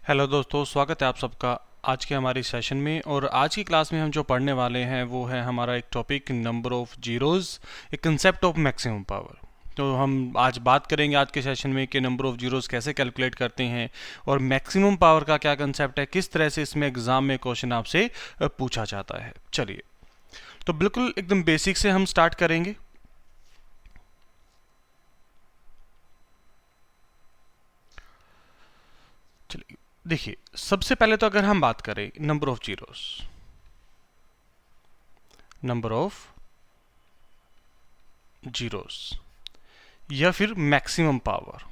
Hello दोस्तों, स्वागत है आप सबका आज के हमारी सेशन में। और आज की क्लास में हम जो पढ़ने वाले हैं वो है हमारा एक टॉपिक नंबर ऑफ जीरोज़, एक कंसेप्ट ऑफ मैक्सिमम पावर। तो हम आज बात करेंगे आज के सेशन में कि नंबर ऑफ जीरोज़ कैसे कैलकुलेट करते हैं और मैक्सिमम पावर का क्या कंसेप्ट है, किस तरह से इसमें एग्जाम में क्वेश्चन आपसे पूछा जाता है। चलिए, तो बिल्कुल एकदम बेसिक से हम स्टार्ट करेंगे। चलिए देखिए, सबसे पहले तो अगर हम बात करें number of zeros, number of zeros या फिर मैक्सिमम पावर।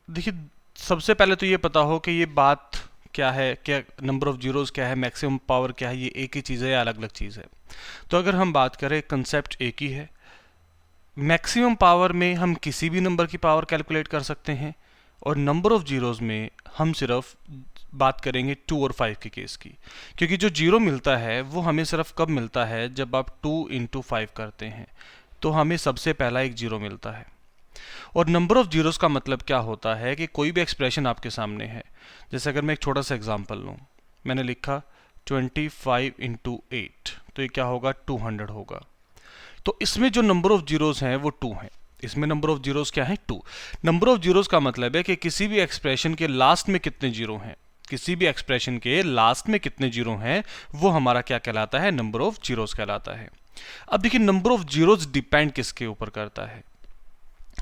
देखिए, सबसे पहले तो ये पता हो कि ये बात क्या है, क्या नंबर ऑफ जीरोस क्या है, मैक्सिमम पावर क्या है, ये एक ही चीज़ है या अलग अलग चीज़ है। तो अगर हम बात करें, कंसेप्ट एक ही है। मैक्सिमम पावर में हम किसी भी नंबर की पावर कैलकुलेट कर सकते हैं और नंबर ऑफ जीरोस में हम सिर्फ बात करेंगे 2 और 5 के केस की, क्योंकि जो जीरो मिलता है वो हमें सिर्फ कब मिलता है, जब आप 2 इंटू 5 करते हैं तो हमें सबसे पहला एक जीरो मिलता है। और नंबर ऑफ जीरोस का मतलब क्या होता है कि कोई भी एक्सप्रेशन आपके सामने है, जैसे अगर मैं एक छोटा सा एग्जांपल लूँ, मैंने लिखा 25 इंटू 8, तो ये क्या होगा, 200 होगा। तो इसमें जो नंबर ऑफ जीरोस हैं वो 2 हैं। इसमें नंबर ऑफ जीरोस क्या है, 2। नंबर ऑफ जीरोस का मतलब है कि किसी भी एक्सप्रेशन के लास्ट में कितने जीरो हैं, किसी भी एक्सप्रेशन के लास्ट में कितने जीरो हैं, वो हमारा क्या कहलाता है, नंबर ऑफ जीरोस कहलाता है। अब देखिए, नंबर ऑफ जीरोस डिपेंड किसके ऊपर करता है।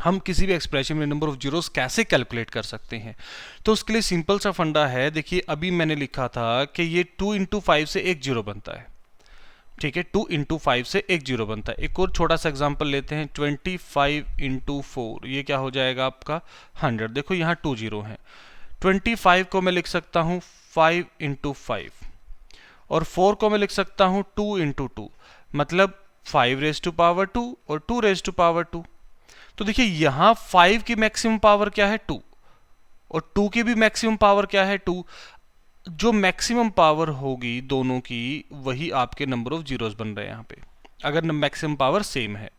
हम किसी भी एक्सप्रेशन में नंबर ऑफ जीरोस कैसे कैलकुलेट कर सकते हैं, तो उसके लिए सिंपल सा फंडा है। देखिए, अभी मैंने लिखा था कि ये 2 इंटू 5 से एक जीरो बनता है, ठीक है। 2 इंटू 5 से एक जीरो बनता है। एक और छोटा सा एग्जांपल लेते हैं, 25 इंटू 4, ये क्या हो जाएगा आपका 100। देखो यहाँ 2 जीरो हैं। 25 को मैं लिख सकता हूँ 5 इंटू 5 और 4 को मैं लिख सकता हूँ 2 इंटू 2, मतलब 5 रेज टू पावर 2 और 2 रेज टू पावर 2। तो देखिए, यहाँ 5 की मैक्सिमम पावर क्या है, 2, और 2 की भी मैक्सिमम पावर क्या है, 2। जो मैक्सिमम पावर होगी दोनों की, वही आपके नंबर ऑफ जीरोस बन रहे हैं यहाँ पे, अगर मैक्सिमम पावर सेम है।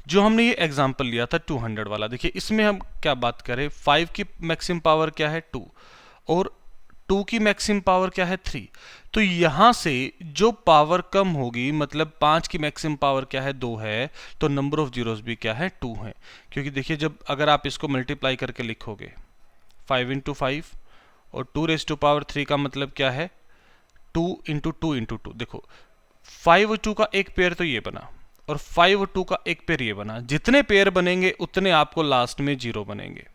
जो हमने ये एग्जांपल लिया था 200 वाला, देखिए इसमें हम क्या बात करें, 5 की मैक्सिमम पावर क्या है, 2, और 2 की मैक्सिमम पावर क्या है, 3। तो यहां से जो पावर कम होगी, मतलब 5 की मैक्सिमम पावर क्या है, 2 है, तो नंबर ऑफ जीरोस भी क्या है, 2 है। क्योंकि देखिए, जब अगर आप इसको मल्टीप्लाई करके लिखोगे 5 इंटू 5 और 2 रेज टू पावर 3 का मतलब क्या है, 2 इंटू 2 इंटू 2। देखो, 5 और 2 का एक पेयर तो ये बना और 5 और 2 का एक पेयर ये बना। जितने पेयर बनेंगे उतने आपको लास्ट में जीरो बनेंगे।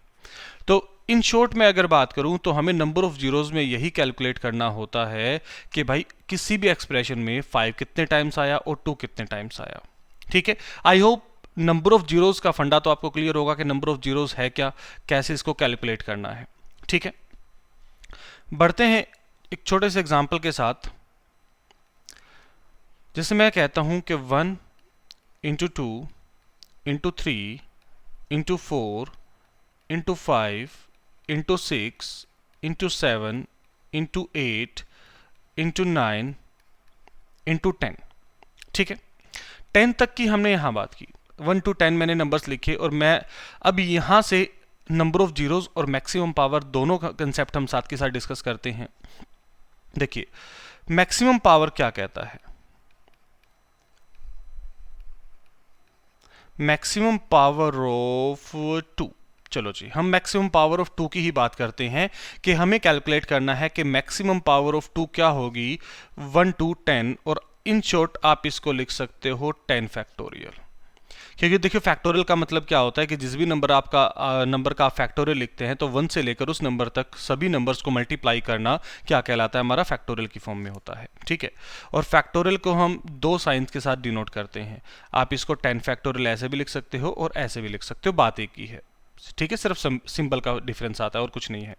तो इन शॉर्ट में अगर बात करूं तो हमें नंबर ऑफ जीरोस में यही कैलकुलेट करना होता है कि भाई किसी भी एक्सप्रेशन में 5 कितने टाइम्स आया और 2 कितने टाइम्स आया। ठीक है, I hope number of zeros का फंडा तो आपको क्लियर होगा कि नंबर ऑफ जीरोस है क्या, कैसे इसको कैलकुलेट करना है। ठीक है, बढ़ते हैं एक छोटे से एग्जाम्पल के साथ। जैसे मैं कहता हूं कि 1 into 2 into 3 into 4 into 5 into 6 into 7 into 8 into 9 into 10। ठीक है, 10 तक की हमने यहां बात की, 1 टू 10 मैंने नंबर्स लिखे, और मैं अब यहां से नंबर ऑफ जीरोस और मैक्सिमम पावर दोनों का कंसेप्ट हम साथ के साथ डिस्कस करते हैं। देखिए, मैक्सिमम पावर क्या कहता है, मैक्सिमम पावर ऑफ 2। चलो जी, हम मैक्सिमम पावर ऑफ 2 की ही बात करते हैं कि हमें कैलकुलेट करना है कि मैक्सिमम पावर ऑफ 2 क्या होगी, 1 टू 10, और इन शॉर्ट आप इसको लिख सकते हो 10 फैक्टोरियल। क्योंकि देखिए, फैक्टोरियल का मतलब क्या होता है कि जिस भी नंबर का आप फैक्टोरियल लिखते हैं तो 1 से लेकर उस नंबर तक सभी नंबर्स को मल्टीप्लाई करना क्या कहलाता है, हमारा फैक्टोरियल की फॉर्म में होता है। ठीक है, और फैक्टोरियल को हम 2 साइंस के साथ डिनोट करते हैं। आप इसको 10 फैक्टोरियल ऐसे भी लिख सकते हो और ऐसे भी लिख सकते हो, बात एक ही है। ठीक है, सिर्फ सिंबल का डिफरेंस आता है और कुछ नहीं है।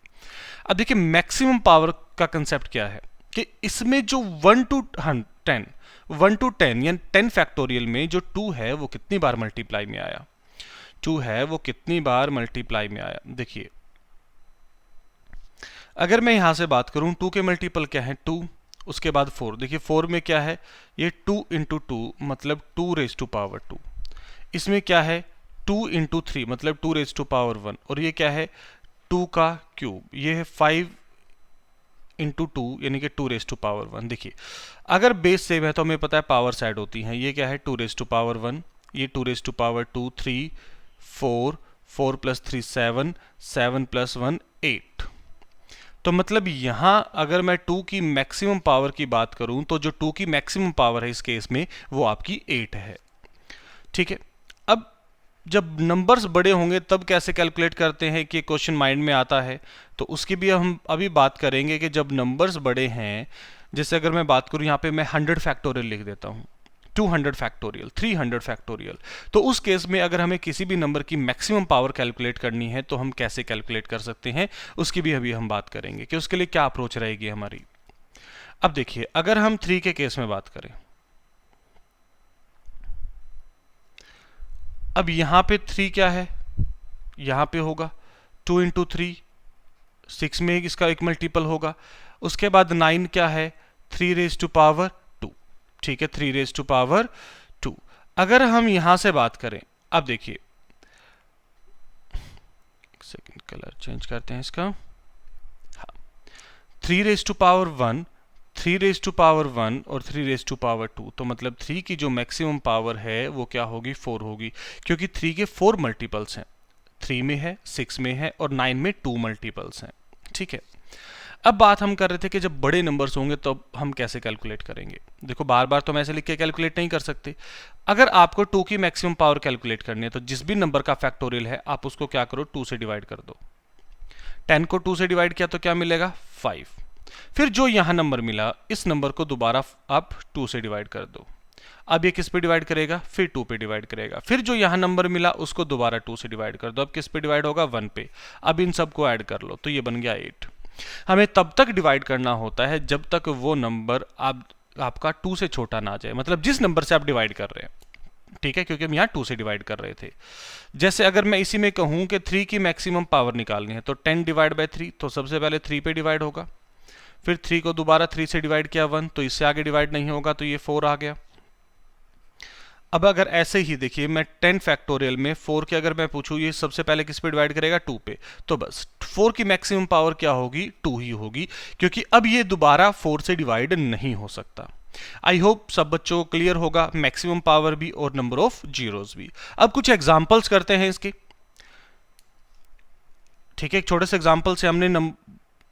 अब देखिए, मैक्सिमम पावर का कंसेप्ट क्या है कि इसमें जो 1 टू 10 1 टू 10 या 10 फैक्टोरियल में जो 2 है वो कितनी बार मल्टीप्लाई में आया, 2 है वो कितनी बार मल्टीप्लाई में आया। देखिए, अगर मैं यहां से बात करूं, 2 के मल्टीपल क्या है, 2, उसके बाद 4। देखिए 4 में क्या है, ये 2 इंटू 2 मतलब 2 रेज टू पावर 2। इसमें क्या है, 2 इंटू 3 मतलब 2 रेज टू पावर 1, और ये क्या है, 2 का क्यूब, ये है 5 इंटू 2 यानी कि 2 रेज टू पावर 1। देखिए अगर बेस सेम है तो हमें पता है पावर्स ऐड होती हैं। ये क्या है 2 रेज टू पावर 1, ये 2 raise to power 2 3 4, 4 plus 3 7, 7 plus 1 8। तो मतलब यहाँ अगर मैं 2 की मैक्सिमम पावर की बात करूं तो जो 2 की मैक्सिमम पावर है इस केस में वो आपकी 8 है। ठीक है, अब जब नंबर्स बड़े होंगे तब कैसे कैलकुलेट करते हैं कि क्वेश्चन माइंड में आता है, तो उसकी भी हम अभी बात करेंगे कि जब नंबर्स बड़े हैं, जैसे अगर मैं बात करूं यहाँ पे मैं 100 फैक्टोरियल लिख देता हूं, 200 फैक्टोरियल, 300 फैक्टोरियल, तो उस केस में अगर हमें किसी भी नंबर की मैक्सिमम पावर कैलकुलेट करनी है तो हम कैसे कैलकुलेट कर सकते हैं, उसकी भी अभी हम बात करेंगे कि उसके लिए क्या अप्रोच रहेगी हमारी। अब देखिए अगर हम 3 के केस में बात करें, अब यहां पे 3 क्या है, यहां पे होगा 2 इंटू 3, 6 में इसका एक मल्टीपल होगा। उसके बाद 9 क्या है 3 रेज टू पावर 2। ठीक है, 3 रेज टू पावर 2। अगर हम यहां से बात करें, अब देखिए एक सेकंड कलर चेंज करते हैं इसका। हाँ, 3 raise to power 1, 3 raise to power 1 और 3 रेज टू पावर 2, तो मतलब 3 की जो मैक्सिमम पावर है वो क्या होगी 4 होगी, क्योंकि 3 के 4 मल्टीपल्स हैं, 3 में है, 6 में है और 9 में 2 मल्टीपल्स हैं। ठीक है, अब बात हम कर रहे थे कि जब बड़े नंबर्स होंगे तब हम कैसे कैलकुलेट करेंगे। देखो बार बार तो हम ऐसे लिख के कैलकुलेट नहीं कर सकते। अगर आपको 2 की मैक्सिमम पावर कैलकुलेट करनी है तो जिस भी नंबर का फैक्टोरियल है आप उसको क्या करो 2 से डिवाइड कर दो। 10 को 2 से डिवाइड किया तो क्या मिलेगा 5। फिर जो यहां नंबर मिला इस नंबर को दोबारा आप 2 से डिवाइड कर दो। अब ये किस पे डिवाइड करेगा, फिर 2 पे डिवाइड करेगा। फिर जो यहां नंबर मिला उसको दोबारा 2 से डिवाइड कर दो। अब किस पे डिवाइड होगा 1 पे। अब इन सबको ऐड कर लो तो ये बन गया 8। हमें तब तक डिवाइड करना होता है जब तक वो नंबर आपका 2 से छोटा ना जाए, मतलब जिस नंबर से आप डिवाइड कर रहे हैं। ठीक है, क्योंकि हम यहाँ 2 से डिवाइड कर रहे थे। जैसे अगर मैं इसी में कहूं कि 3 की मैक्सिमम पावर निकालनी है तो 10 डिवाइड बाय 3, तो सबसे पहले 3 पे डिवाइड होगा। फिर 3 को दोबारा 3 से डिवाइड किया 1, तो इससे आगे डिवाइड नहीं होगा तो ये 4 आ गया। अब अगर ऐसे ही देखिए मैं 10 फैक्टोरियल में 4 के अगर मैं पूछूं ये सबसे पहले किस पे डिवाइड करेगा 2 पे, तो बस 4 की मैक्सिमम पावर क्या होगी 2 ही होगी, क्योंकि अब ये दोबारा 4 से डिवाइड नहीं हो सकता। आई होप सब बच्चों को क्लियर होगा, मैक्सिमम पावर भी और नंबर ऑफ जीरोस भी। अब कुछ एग्जांपल्स करते हैं इसके। ठीक है, एक छोटे से एग्जांपल से हमने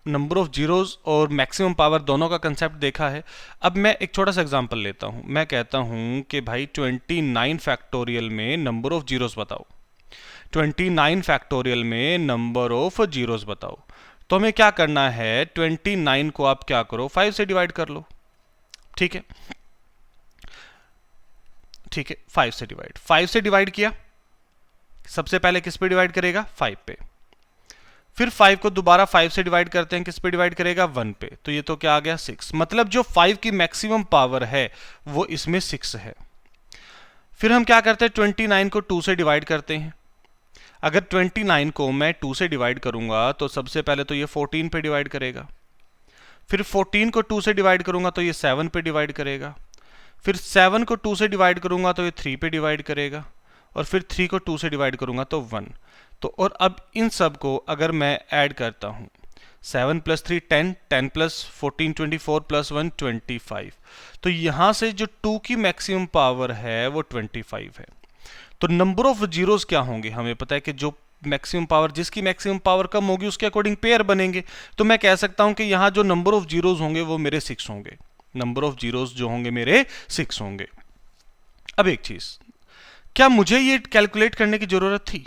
नंबर ऑफ जीरोस और मैक्सिमम पावर दोनों का कंसेप्ट देखा है। अब मैं एक छोटा सा एग्जांपल लेता हूं। मैं कहता हूं कि भाई 29 फैक्टोरियल में नंबर ऑफ जीरोस बताओ, 29 फैक्टोरियल में नंबर ऑफ जीरोस बताओ। तो हमें क्या करना है 29 को आप क्या करो 5 से डिवाइड कर लो। ठीक है, ठीक है, 5 से डिवाइड किया, सबसे पहले किस पे डिवाइड करेगा 5 पे। फिर 5 को दोबारा 5 से डिवाइड करते हैं, किस पे डिवाइड करेगा 1 पे, तो ये तो क्या आ गया 6। मतलब जो 5 की मैक्सिमम पावर है वो इसमें 6 है। फिर हम क्या करते हैं 29 को 2 से डिवाइड करते हैं। अगर 29 को मैं 2 से डिवाइड करूंगा तो सबसे पहले तो ये 14 पे डिवाइड करेगा। फिर 14 को 2 से डिवाइड करूंगा तो ये 7 पे डिवाइड करेगा। फिर 7 को 2 से डिवाइड करूंगा तो ये 3 पे डिवाइड करेगा। और फिर 3 को 2 से डिवाइड करूंगा तो 1। तो और अब इन सब को अगर मैं ऐड करता हूं 7 प्लस 3 10, 10 प्लस 14 24 प्लस 1 25, तो यहां से जो 2 की मैक्सिमम पावर है वो 25 है। तो नंबर ऑफ जीरोस क्या होंगे, हमें पता है कि जो मैक्सिमम पावर, जिसकी मैक्सिमम पावर कम होगी उसके अकॉर्डिंग पेयर बनेंगे। तो मैं कह सकता हूं कि यहां जो नंबर ऑफ जीरोस होंगे वो मेरे 6 होंगे। नंबर ऑफ जीरोस जो होंगे मेरे 6 होंगे। अब एक चीज, क्या मुझे ये कैलकुलेट करने की जरूरत थी?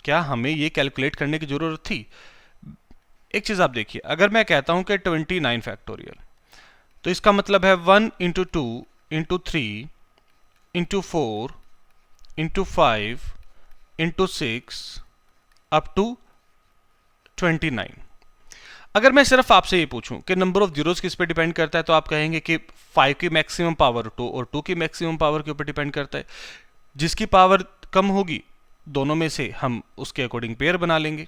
क्या हमें ये कैलकुलेट करने की जरूरत थी? एक चीज आप देखिए, अगर मैं कहता हूं कि 29 फैक्टोरियल, तो इसका मतलब है 1 into 2 into 3 into 4 into 5 into 6 up to 29। अगर मैं सिर्फ आपसे ये पूछूं कि नंबर ऑफ जीरोस किस पे डिपेंड करता है, तो आप कहेंगे कि 5 की मैक्सिमम पावर 2 और 2 की मैक्सिमम पावर के ऊपर डिपेंड करता है। जिसकी पावर कम होगी दोनों में से हम उसके अकॉर्डिंग पेयर बना लेंगे।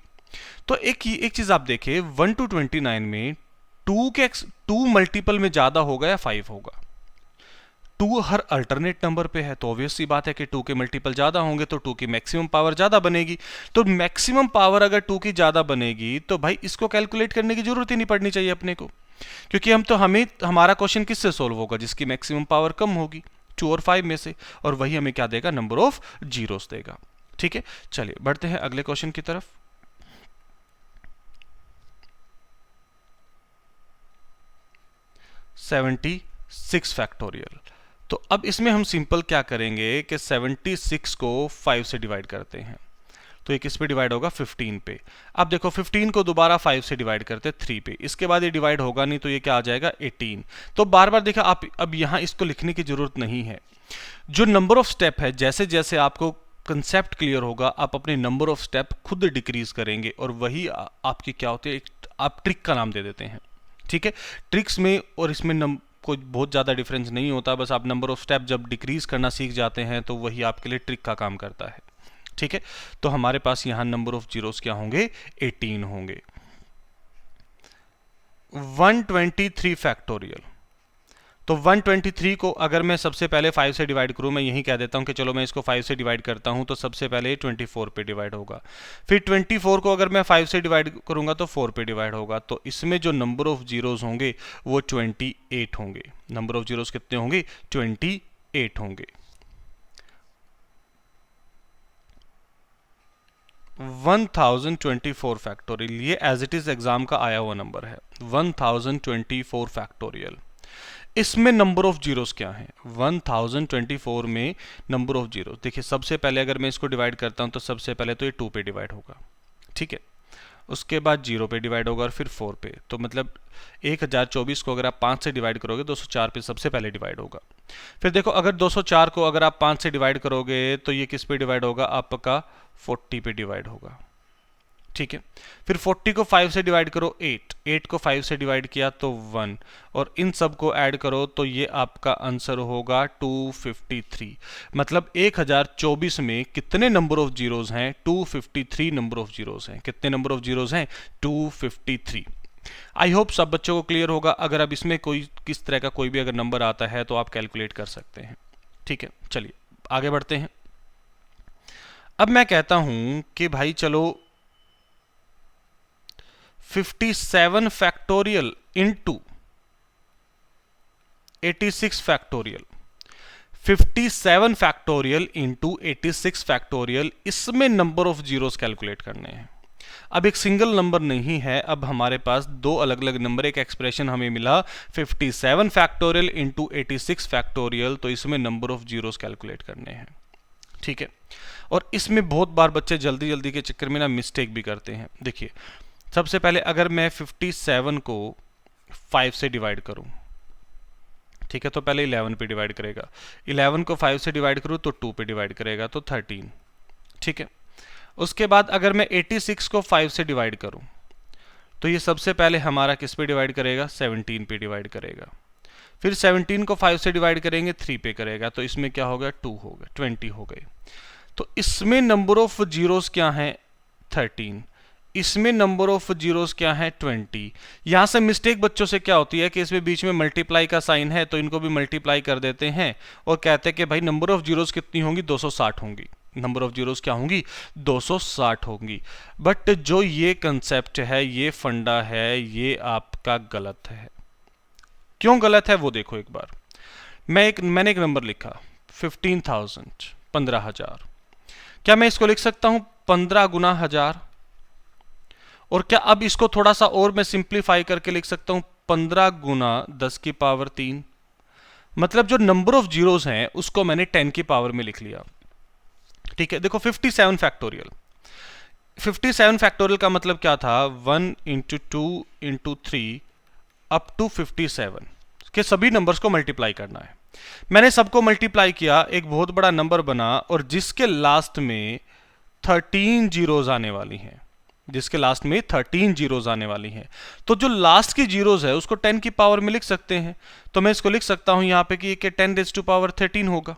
तो एक चीज आप देखिए 1 to 29 में 2 मल्टीपल में ज्यादा होगा या 5 होगा? 2 हर अल्टरनेट नंबर पे है तो ऑब्वियस सी बात है कि 2 के मल्टीपल ज़्यादा होंगे तो 2 की मैक्सिमम पावर ज़्यादा बनेगी। तो मैक्सिमम पावर अगर 2 की ज़्यादा बनेगी तो भाई इसको कैलकुलेट करने की जरूरत ही नहीं पड़नी चाहिए अपने को, क्योंकि हमें हमारा क्वेश्चन किससे सोल्व होगा, जिसकी मैक्सिमम पावर कम होगी 2 और 5 में से, और वही हमें क्या देगा, नंबर ऑफ जीरोस देगा। ठीक है, चलिए बढ़ते हैं अगले क्वेश्चन की तरफ। Seventy 6 factorial. तो अब इसमें हम सिंपल क्या करेंगे कि 76 को 5 से डिवाइड करते हैं, तो ये किस पे डिवाइड होगा, 15 पे। अब देखो 15 को दोबारा 5 से डिवाइड करते हैं 3 पे, इसके बाद ये डिवाइड होगा नहीं तो ये क्या आ जाएगा, 18। तो बार बार देखा आप, अब यहाँ इसको लिखने की जरूरत नहीं है। जो नंबर ऑफ स्टेप है, जैसे जैसे आपको कंसेप्ट क्लियर होगा आप अपने नंबर ऑफ स्टेप खुद डिक्रीज करेंगे, और वही आपकी क्या होती है, आप ट्रिक का नाम दे देते हैं। ठीक है, ट्रिक्स में और इसमें कोई बहुत ज़्यादा डिफरेंस नहीं होता, बस आप नंबर ऑफ स्टेप जब डिक्रीज करना सीख जाते हैं तो वही आपके लिए ट्रिक का काम करता है। ठीक है, तो हमारे पास यहां नंबर ऑफ जीरोस क्या होंगे, 18 होंगे। 123 फैक्टोरियल। तो 123 को अगर मैं सबसे पहले 5 से डिवाइड करूं, मैं यही कह देता हूं कि चलो मैं इसको 5 से डिवाइड करता हूं, तो सबसे पहले 24 पे डिवाइड होगा। फिर 24 को अगर मैं 5 से डिवाइड करूंगा तो 4 पे डिवाइड होगा। तो इसमें जो नंबर ऑफ जीरोस होंगे वो 28 होंगे। नंबर ऑफ जीरोस कितने होंगे, 28 होंगे। 1024 फैक्टोरियल, ये एज इट इज एग्जाम का आया हुआ नंबर है, 1024 फैक्टोरियल। इसमें नंबर ऑफ जीरोस क्या है, 1024 में नंबर ऑफ जीरो, देखिए सबसे पहले अगर मैं इसको डिवाइड करता हूं तो सबसे पहले तो ये 2 पे डिवाइड होगा। ठीक है, उसके बाद 0 पे डिवाइड होगा और फिर 4 पे। तो मतलब 1024 को अगर आप 5 से डिवाइड करोगे 204 पे सबसे पहले डिवाइड होगा। फिर देखो अगर 204 को अगर आप 5 से डिवाइड करोगे तो ये किस पे डिवाइड होगा, आपका 40 पे डिवाइड होगा। ठीक है, फिर 40 को 5 से डिवाइड करो 8 को 5 से डिवाइड किया तो 1, और इन सब को ऐड करो तो ये आपका आंसर होगा 253। मतलब 1024 में कितने नंबर ऑफ जीरोस हैं, 253 नंबर ऑफ जीरोस हैं। कितने नंबर ऑफ जीरोस हैं, 253। आई होप सब बच्चों को क्लियर होगा। अगर अब इसमें कोई किस तरह का कोई भी अगर नंबर आता है तो आप कैलकुलेट कर सकते हैं। ठीक है, चलिए आगे बढ़ते हैं। अब मैं कहता हूं कि भाई चलो 57 factorial into 86 factorial, 57 factorial into 86 factorial, इसमें नंबर ऑफ जीरोस कैलकुलेट करने हैं। अब एक सिंगल नंबर नहीं है, अब हमारे पास दो अलग अलग नंबर, एक एक्सप्रेशन हमें मिला 57 फैक्टोरियल इंटू 86 फैक्टोरियल, तो इसमें नंबर ऑफ जीरोस कैलकुलेट करने हैं। ठीक है, और इसमें बहुत बार बच्चे जल्दी जल्दी के चक्कर में ना मिस्टेक भी करते हैं। देखिए सबसे पहले अगर मैं 57 को 5 से डिवाइड करूं, ठीक है, तो पहले 11 पे डिवाइड करेगा, 11 को 5 से डिवाइड करूं तो 2 पे डिवाइड करेगा तो 13। ठीक है, उसके बाद अगर मैं 86 को 5 से डिवाइड करूं तो ये सबसे पहले हमारा किस पे डिवाइड करेगा, 17 पे डिवाइड करेगा। फिर 17 को 5 से डिवाइड करेंगे 3 पे करेगा, तो इसमें क्या होगा, 2 हो गए, 20 हो गए। तो इसमें नंबर ऑफ जीरोस क्या है, 13। इसमें नंबर ऑफ जीरोस क्या है, 20। यहां से मिस्टेक बच्चों से क्या होती है कि इसमें बीच में मल्टीप्लाई का साइन है तो इनको भी मल्टीप्लाई कर देते हैं और कहते हैं कि भाई नंबर ऑफ जीरोस कितनी होंगी, 260 होंगी। नंबर ऑफ जीरोस क्या होंगी, 260 होंगी। बट जो ये कंसेप्ट है, ये फंडा है, ये आपका गलत है। क्यों गलत है वो देखो एक बार। मैंने एक नंबर लिखा 15,000, 15,000। क्या मैं इसको लिख सकता हूं 15 गुना 1000? और क्या अब इसको थोड़ा सा और मैं सिंप्लीफाई करके लिख सकता हूं 15 गुना 10 की पावर 3? मतलब जो नंबर ऑफ जीरोस हैं उसको मैंने 10 की पावर में लिख लिया। ठीक है, देखो 57 फैक्टोरियल, 57 फैक्टोरियल का मतलब क्या था, 1 इंटू 2 इंटू 3 अप टू 57 के सभी नंबर्स को मल्टीप्लाई करना है। मैंने सबको मल्टीप्लाई किया, एक बहुत बड़ा नंबर बना, और जिसके लास्ट में 13 जीरोज आने वाली हैं, जिसके लास्ट में 13 जीरोज आने वाली हैं, तो जो लास्ट की जीरोज है उसको 10 की पावर में लिख सकते हैं। तो मैं इसको लिख सकता हूं यहां पे कि 10 रेज़ टू पावर 13 होगा।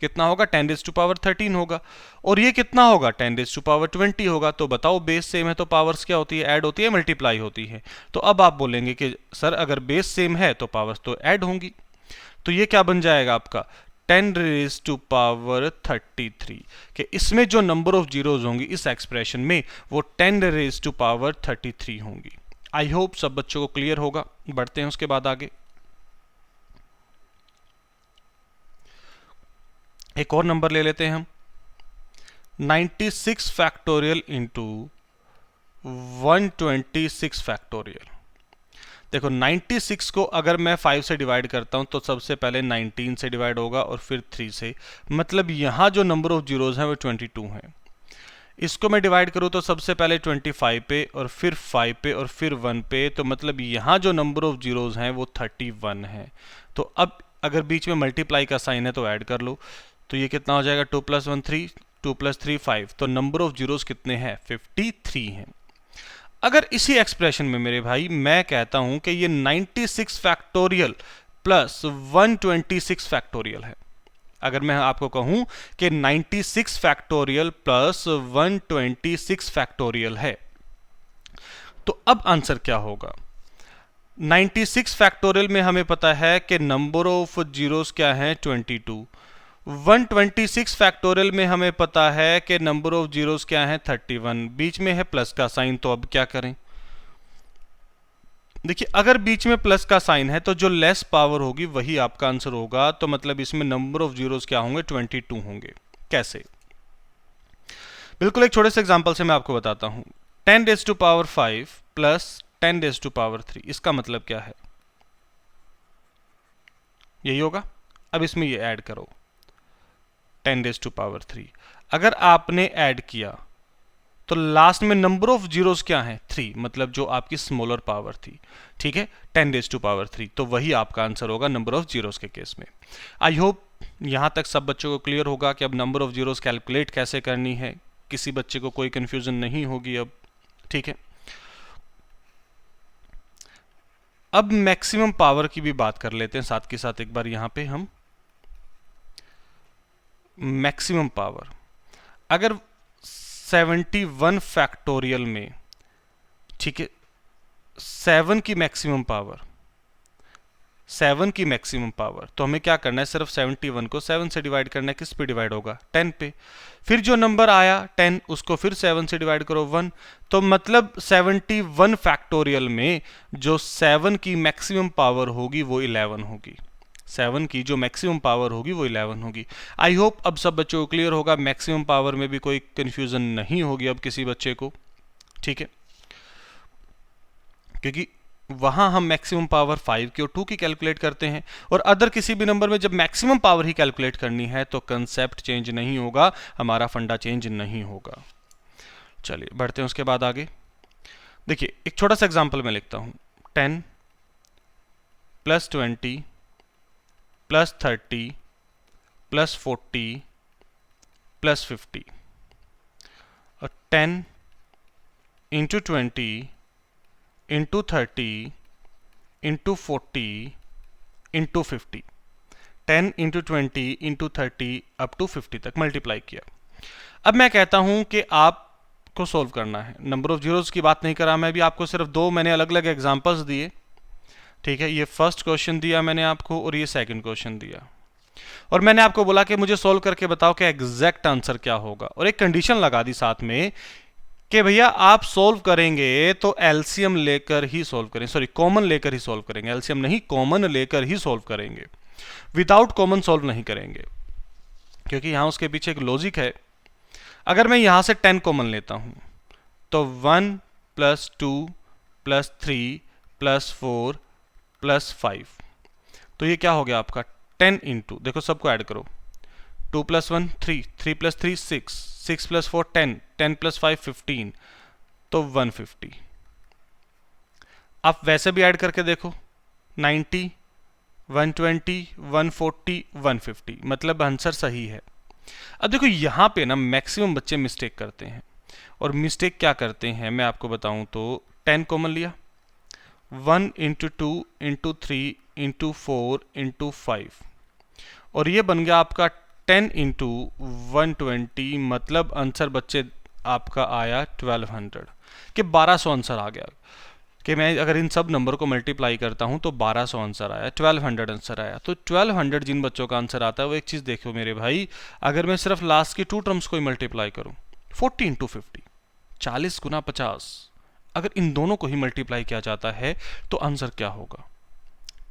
कितना होगा, 10 रेज़ टू पावर 13 होगा। और ये कितना होगा, 10 रेज़ टू पावर 20 होगा। तो बताओ बेस सेम है तो पावर्स क्या होती है, ऐड होती है, मल्टीप्लाई होती है। तो अब आप बोलेंगे कि सर अगर बेस सेम है तो पावर्स तो ऐड होंगी। तो ये क्या बन जाएगा आपका 10 रेज टू पावर 33 कि इसमें जो नंबर ऑफ जीरोज होंगी इस एक्सप्रेशन में वो 10 रेज टू पावर 33 होंगी। आई होप सब बच्चों को क्लियर होगा। बढ़ते हैं उसके बाद आगे। एक और नंबर ले लेते हैं हम, 96 फैक्टोरियल इंटू 126 फैक्टोरियल। देखो 96 को अगर मैं 5 से डिवाइड करता हूं तो सबसे पहले 19 से डिवाइड होगा और फिर 3 से, मतलब यहां जो नंबर ऑफ जीरोज हैं वो 22 हैं। इसको मैं डिवाइड करूं तो सबसे पहले 25 पे और फिर 5 पे और फिर 1 पे, तो मतलब यहां जो नंबर ऑफ जीरोज हैं वो 31 है। तो अब अगर बीच में मल्टीप्लाई का साइन है तो ऐड कर लो, तो ये कितना हो जाएगा 2 + 1 3, 2 + 3 5, तो नंबर ऑफ जीरोज कितने हैं 53 हैं। अगर इसी एक्सप्रेशन में मेरे भाई मैं कहता हूं कि ये 96 फैक्टोरियल प्लस 126 फैक्टोरियल है, अगर मैं आपको कहूं कि 96 फैक्टोरियल प्लस 126 फैक्टोरियल है, तो अब आंसर क्या होगा। 96 फैक्टोरियल में हमें पता है कि नंबर ऑफ जीरोस क्या है 22। 126 फैक्टोरियल में हमें पता है कि नंबर ऑफ जीरोस क्या है 31, बीच में है प्लस का साइन, तो अब क्या करें। देखिए अगर बीच में प्लस का साइन है तो जो लेस पावर होगी वही आपका आंसर होगा, तो मतलब इसमें नंबर ऑफ जीरोस क्या होंगे 22 होंगे। कैसे, बिल्कुल एक छोटे से एग्जांपल से मैं आपको बताता हूं। 10 raise to power 5 plus 10 raise to power 3, इसका मतलब क्या है, यही होगा। अब इसमें ये ऐड करो 10 रेज़ टू पावर 3, अगर आपने ऐड किया तो लास्ट में नंबर ऑफ जीरोस क्या है 3, मतलब जो आपकी स्मॉलर पावर थी, ठीक है 10 रेज़ टू पावर 3, तो वही आपका आंसर होगा नंबर ऑफ जीरोस के केस में। आई होप यहां तक सब बच्चों को क्लियर होगा कि अब नंबर ऑफ जीरोस कैलकुलेट कैसे करनी है, किसी बच्चे को कोई कंफ्यूजन नहीं होगी अब, ठीक है। अब मैक्सिमम पावर की भी बात कर लेते हैं साथ के साथ एक बार यहां पे हम। मैक्सिमम पावर अगर 71 फैक्टोरियल में, ठीक है 7 की मैक्सिमम पावर, 7 की मैक्सिमम पावर, तो हमें क्या करना है, सिर्फ 71 को 7 से डिवाइड करना है, किस पे डिवाइड होगा 10 पे, फिर जो नंबर आया 10 उसको फिर 7 से डिवाइड करो 1, तो मतलब 71 फैक्टोरियल में जो 7 की मैक्सिमम पावर होगी वो 11 होगी। 7 की जो मैक्सिमम पावर होगी वो 11 होगी। आई होप अब सब बच्चों को क्लियर होगा, मैक्सिमम पावर में भी कोई कंफ्यूजन नहीं होगी अब किसी बच्चे को, ठीक है, क्योंकि वहां हम मैक्सिमम पावर 5 की और 2 की कैलकुलेट करते हैं, और अदर किसी भी नंबर में जब मैक्सिमम पावर ही कैलकुलेट करनी है तो कंसेप्ट चेंज नहीं होगा, हमारा फंडा चेंज नहीं होगा। चलिए बढ़ते हैं उसके बाद आगे। देखिए एक छोटा सा एग्जांपल मैं लिखता हूं, 10 प्लस 20 प्लस 30 प्लस 40 प्लस 50, और 10 into 20 into 30 into 40 into 50, 10 into 20 into 30 up to 50 तक मल्टीप्लाई किया। अब मैं कहता हूं कि आपको सोल्व करना है, नंबर ऑफ जीरोस की बात नहीं करा मैं, भी आपको सिर्फ दो मैंने अलग अलग एग्जांपल्स दिए, ठीक है, ये फर्स्ट क्वेश्चन दिया मैंने आपको और ये सेकंड क्वेश्चन दिया, और मैंने आपको बोला कि मुझे सोल्व करके बताओ कि एग्जैक्ट आंसर क्या होगा, और एक कंडीशन लगा दी साथ में कि भैया आप सोल्व करेंगे तो एलसीएम लेकर ही सोल्व करें, सॉरी कॉमन लेकर ही सोल्व करेंगे, एलसीएम नहीं कॉमन लेकर ही सोल्व करेंगे, विदाउट कॉमन सोल्व नहीं करेंगे, क्योंकि यहां उसके पीछे एक लॉजिक है। अगर मैं यहां से 10 कॉमन लेता हूं तो 1 प्लस 2 प्लस 3 प्लस 4 प्लस 5, तो ये क्या हो गया आपका 10 इंटू, देखो सबको ऐड करो, 2 प्लस 1 3, 3 प्लस 3 6, 6 प्लस 4 10, 10 प्लस 5 15, तो 150। आप वैसे भी ऐड करके देखो 90 120 140 150, मतलब आंसर सही है। अब देखो यहां पे ना मैक्सिमम बच्चे मिस्टेक करते हैं, और मिस्टेक क्या करते हैं मैं आपको बताऊं तो 10 कॉमन लिया, 1 इंटू 2 इंटू 3 इंटू 4 इंटू 5, और ये बन गया आपका 10 इंटू 120, मतलब आंसर बच्चे आपका आया 1200 कि 1200 आंसर आ गया। कि मैं अगर इन सब नंबर को मल्टीप्लाई करता हूं तो 1200 आंसर आया, 1200 आंसर आया। तो 1200 जिन बच्चों का आंसर आता है वो एक चीज़ देखो मेरे भाई, अगर मैं सिर्फ लास्ट की 2 टर्म्स को ही मल्टीप्लाई करूं, 40 इंटू 50, 40 गुना 50, अगर इन दोनों को ही मल्टीप्लाई किया जाता है तो आंसर क्या होगा?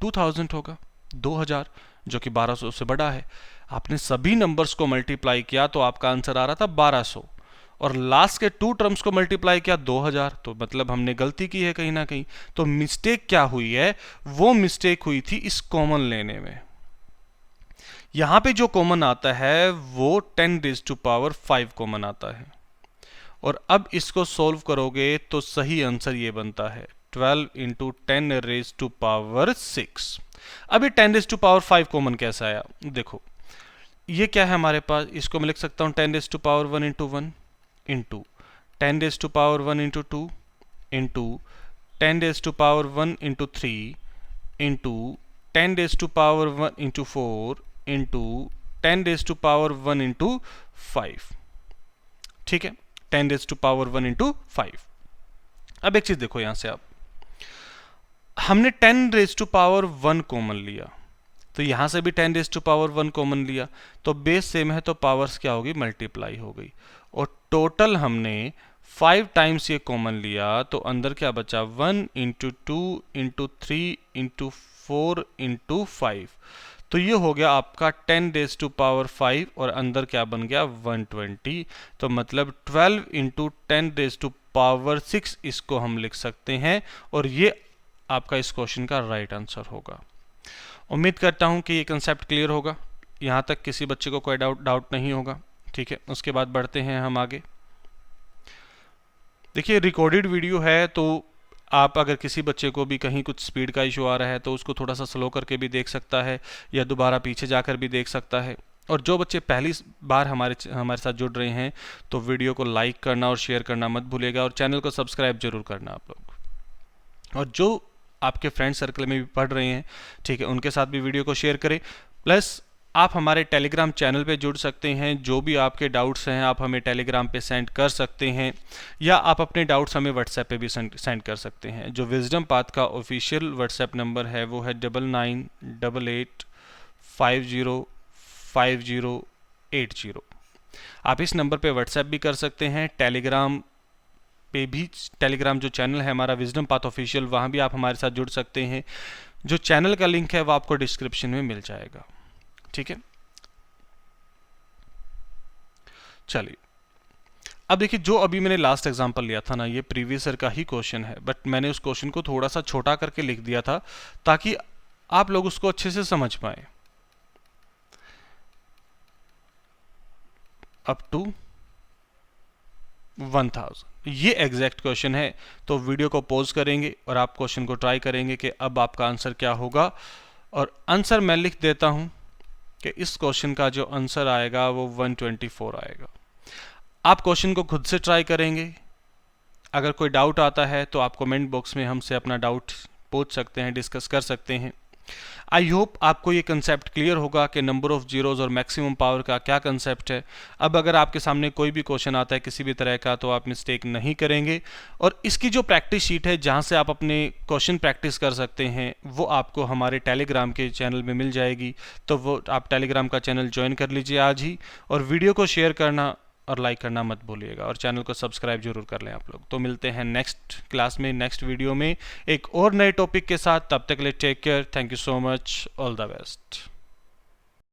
2000 होगा, 2000, जो कि 1200 से बड़ा है। आपने सभी नंबर्स को मल्टीप्लाई किया तो आपका आंसर आ रहा था 1200, और लास्ट के 2 टर्म्स को मल्टीप्लाई किया 2000, तो मतलब हमने गलती की है कहीं ना कहीं। तो मिस्टेक क्या हुई है? वो मिस्टेक हुई थी इस कॉमन लेने में। यहां पे जो कॉमन आता है वो 10⁵ कॉमन आता है, और अब इसको सोल्व करोगे तो सही आंसर ये बनता है 12 इंटू 10⁻6। अब ये 10⁵ कॉमन कैसा आया? देखो ये क्या है हमारे पास, इसको मैं लिख सकता हूँ 10⁻1 into 1 into 10⁻1 into 2 into 10⁻1 into 3 into 10⁻1 into 4 into 10⁻1 into 5। ठीक है, 10⁻1 इंटू 5। अब एक चीज देखो यहां से, आप हमने 10⁻1 कॉमन लिया, तो यहां से भी 10⁻1 कॉमन लिया, तो बेस सेम है तो पावर्स क्या होगी? मल्टीप्लाई हो गई। और टोटल हमने 5 टाइम्स ये कॉमन लिया, तो अंदर क्या बचा? 1 इंटू 2 इंटू 3 इंटू 4 इंटू 5। तो ये हो गया आपका 10⁻5, और अंदर क्या बन गया? 120। तो मतलब 12 इंटू 10⁻6 इसको हम लिख सकते हैं, और ये आपका इस क्वेश्चन का राइट आंसर होगा। उम्मीद करता हूं कि ये कंसेप्ट क्लियर होगा, यहां तक किसी बच्चे को कोई डाउट नहीं होगा। ठीक है, उसके बाद बढ़ते हैं हम आगे। देखिए रिकॉर्डेड वीडियो है, तो आप अगर किसी बच्चे को भी कहीं कुछ स्पीड का इशू आ रहा है तो उसको थोड़ा सा स्लो करके भी देख सकता है, या दोबारा पीछे जाकर भी देख सकता है। और जो बच्चे पहली बार हमारे साथ जुड़ रहे हैं तो वीडियो को लाइक करना और शेयर करना मत भूलिएगा, और चैनल को सब्सक्राइब जरूर करना आप लोग। और जो आपके फ्रेंड सर्कल में भी पढ़ रहे हैं, ठीक है, उनके साथ भी वीडियो को शेयर करें। प्लस आप हमारे टेलीग्राम चैनल पे जुड़ सकते हैं, जो भी आपके डाउट्स हैं आप हमें टेलीग्राम पे सेंड कर सकते हैं, या आप अपने डाउट्स हमें व्हाट्सएप पे भी सेंड कर सकते हैं। जो विजडम पाथ का ऑफिशियल व्हाट्सएप नंबर है वो है 9988505080। आप इस नंबर पे व्हाट्सएप भी कर सकते हैं, टेलीग्राम पे भी, टेलीग्राम जो चैनल है हमारा विजडम पाथ ऑफिशियल, वहाँ भी आप हमारे साथ जुड़ सकते हैं। जो चैनल का लिंक है वो आपको डिस्क्रिप्शन में मिल जाएगा। ठीक है, चलिए अब देखिए, जो अभी मैंने लास्ट एग्जांपल लिया था ना, ये प्रीवियस ईयर का ही क्वेश्चन है, बट मैंने उस क्वेश्चन को थोड़ा सा छोटा करके लिख दिया था ताकि आप लोग उसको अच्छे से समझ पाए। अप टू 1000 ये एग्जैक्ट क्वेश्चन है। तो वीडियो को पॉज करेंगे और आप क्वेश्चन को ट्राई करेंगे कि अब आपका आंसर क्या होगा। और आंसर मैं लिख देता हूं कि इस क्वेश्चन का जो आंसर आएगा वो 124 आएगा। आप क्वेश्चन को खुद से ट्राई करेंगे, अगर कोई डाउट आता है तो आप कमेंट बॉक्स में हमसे अपना डाउट पूछ सकते हैं, डिस्कस कर सकते हैं। आई होप आपको ये कंसेप्ट क्लियर होगा कि नंबर ऑफ जीरोज और मैक्सिमम पावर का क्या कंसेप्ट है। अब अगर आपके सामने कोई भी क्वेश्चन आता है किसी भी तरह का, तो आप मिस्टेक नहीं करेंगे। और इसकी जो प्रैक्टिस शीट है जहां से आप अपने क्वेश्चन प्रैक्टिस कर सकते हैं, वो आपको हमारे टेलीग्राम के चैनल में मिल जाएगी। तो वो आप टेलीग्राम का चैनल ज्वाइन कर लीजिए आज ही, और वीडियो को शेयर करना और लाइक करना मत भूलिएगा, और चैनल को सब्सक्राइब जरूर कर लें आप लोग। तो मिलते हैं नेक्स्ट क्लास में, नेक्स्ट वीडियो में एक और नए टॉपिक के साथ। तब तक के लिए take care, thank you so much, all the best.